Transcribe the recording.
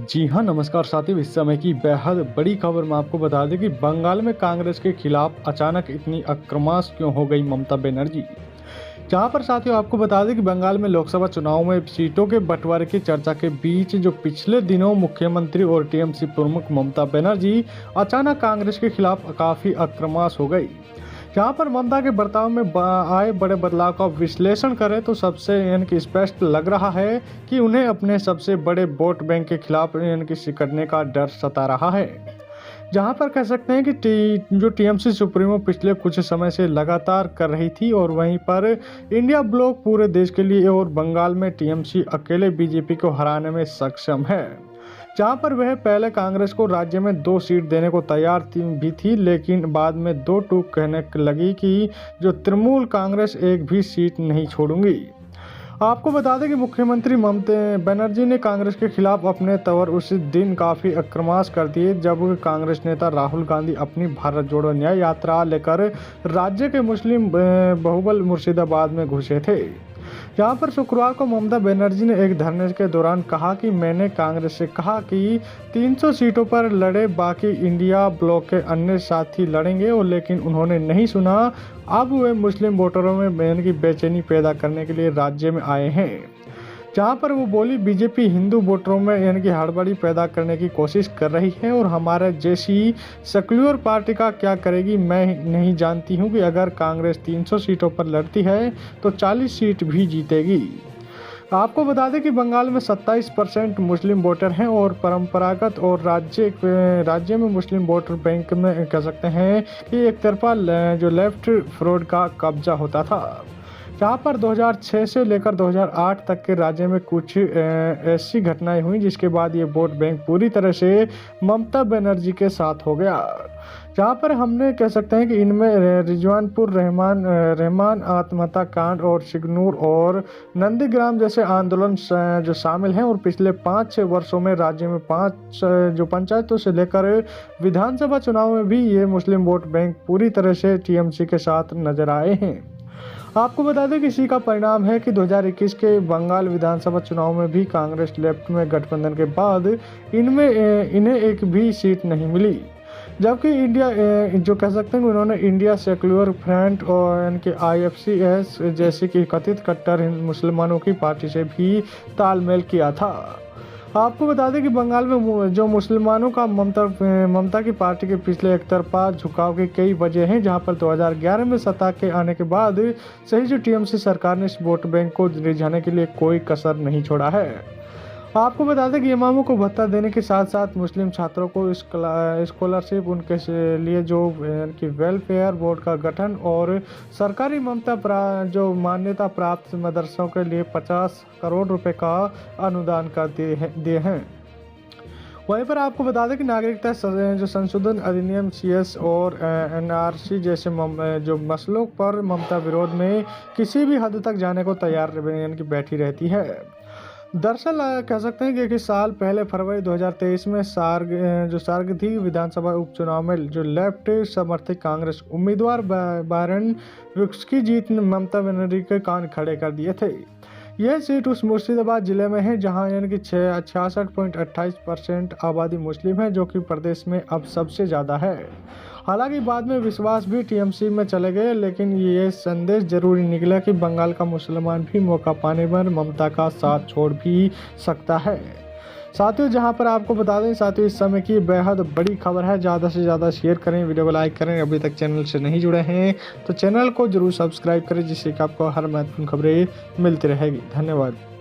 जी हाँ, नमस्कार साथियों। इस समय की बेहद बड़ी खबर मैं आपको बता दें कि बंगाल में कांग्रेस के खिलाफ अचानक इतनी आक्रामक क्यों हो गई ममता बनर्जी। जहां पर साथियों आपको बता दें कि बंगाल में लोकसभा चुनाव में सीटों के बंटवारे की चर्चा के बीच जो पिछले दिनों मुख्यमंत्री और टीएमसी प्रमुख ममता बनर्जी अचानक कांग्रेस के खिलाफ काफ़ी आक्रामक हो गई। जहां पर ममता के बर्ताव में आए बड़े बदलाव का विश्लेषण करें तो सबसे यानी कि स्पष्ट लग रहा है कि उन्हें अपने सबसे बड़े वोट बैंक के खिलाफ यानी कि सिकड़ने का डर सता रहा है। जहां पर कह सकते हैं कि जो टीएमसी सुप्रीमो पिछले कुछ समय से लगातार कर रही थी और वहीं पर इंडिया ब्लॉक पूरे देश के लिए और बंगाल में टीएमसी अकेले बीजेपी को हराने में सक्षम है। जहां पर वह पहले कांग्रेस को राज्य में 2 सीट देने को तैयार भी थी, लेकिन बाद में 2 टूक कहने लगी कि जो तृणमूल कांग्रेस एक भी सीट नहीं छोड़ूंगी। आपको बता दें कि मुख्यमंत्री ममता बनर्जी ने कांग्रेस के खिलाफ अपने तवर उस दिन काफ़ी आक्रामक कर दिए जब कांग्रेस नेता राहुल गांधी अपनी भारत जोड़ो न्याय यात्रा लेकर राज्य के मुस्लिम बहुबल मुर्शिदाबाद में घुसे थे। जहां पर शुक्रवार को ममता बनर्जी ने एक धरने के दौरान कहा कि मैंने कांग्रेस से कहा कि 300 सीटों पर लड़े, बाकी इंडिया ब्लॉक के अन्य साथी लड़ेंगे, और लेकिन उन्होंने नहीं सुना। अब वे मुस्लिम वोटरों में बहन की बेचैनी पैदा करने के लिए राज्य में आए हैं। जहां पर वो बोली, बीजेपी हिंदू वोटरों में यानी कि हड़बड़ी पैदा करने की कोशिश कर रही है और हमारे जैसी सेक्युलर पार्टी का क्या करेगी मैं नहीं जानती हूं कि अगर कांग्रेस 300 सीटों पर लड़ती है तो 40 सीट भी जीतेगी। आपको बता दें कि बंगाल में 27% मुस्लिम वोटर हैं और परंपरागत और राज्य में मुस्लिम वोटर बैंक में कह सकते हैं कि एक तरफा जो लेफ्ट फ्रंट का कब्जा होता था। जहाँ पर 2006 से लेकर 2008 तक के राज्य में कुछ ऐसी घटनाएं हुई जिसके बाद ये वोट बैंक पूरी तरह से ममता बनर्जी के साथ हो गया। जहाँ पर हमने कह सकते हैं कि इनमें रिजवानपुर रहमान आत्महत्या कांड और शिगनूर और नंदीग्राम जैसे आंदोलन जो शामिल हैं, और पिछले 5-6 वर्षों में राज्य में 5 जो पंचायतों से लेकर विधानसभा चुनाव में भी ये मुस्लिम वोट बैंक पूरी तरह से टीएमसी के साथ नजर आए हैं। आपको बता दें कि इसी का परिणाम है कि 2021 के बंगाल विधानसभा चुनाव में भी कांग्रेस लेफ्ट में गठबंधन के बाद इन्हें एक भी सीट नहीं मिली, जबकि इंडिया जो कह सकते हैं उन्होंने इंडिया सेक्युलर फ्रंट और इनके आईएफसीएस जैसे कि कथित कट्टर मुसलमानों की पार्टी से भी तालमेल किया था। आपको बता दें कि बंगाल में जो मुसलमानों का ममता की पार्टी के पिछले एक तरफा झुकाव की कई वजह हैं, जहां पर 2011 में सत्ता के आने के बाद सही जो टीएमसी सरकार ने इस वोट बैंक को रिझाने के लिए कोई कसर नहीं छोड़ा है। आपको बता दें कि इमामों को भत्ता देने के साथ साथ मुस्लिम छात्रों को स्कॉलरशिप, उनके लिए जो कि वेलफेयर बोर्ड का गठन और सरकारी जो मान्यता प्राप्त मदरसों के लिए 50 करोड़ रुपए का अनुदान कर दिए हैं। वहीं पर आपको बता दें कि नागरिकता जो संशोधन अधिनियम सीएस और एनआरसी जैसे जो मसलों पर ममता विरोध में किसी भी हद तक जाने को तैयार यानी कि बैठी रहती है। दरअसल कह सकते हैं कि साल पहले फरवरी 2023 में सारगधी विधानसभा उपचुनाव में जो लेफ्ट समर्थित कांग्रेस उम्मीदवार बायरन विक्स की जीत ने ममता बनर्जी के कान खड़े कर दिए थे। यह सीट उस मुर्शिदाबाद जिले में है जहां यानी कि 66.28% आबादी मुस्लिम है, जो कि प्रदेश में अब सबसे ज़्यादा है। हालांकि बाद में विश्वास भी टीएमसी में चले गए, लेकिन ये संदेश जरूरी निकला कि बंगाल का मुसलमान भी मौका पाने पर ममता का साथ छोड़ भी सकता है। साथियों, जहां पर आपको बता दें साथियों, इस समय की बेहद बड़ी खबर है। ज़्यादा से ज़्यादा शेयर करें, वीडियो को लाइक करें। अभी तक चैनल से नहीं जुड़े हैं तो चैनल को जरूर सब्सक्राइब करें, जिससे कि आपको हर महत्वपूर्ण खबरें मिलती रहेगी। धन्यवाद।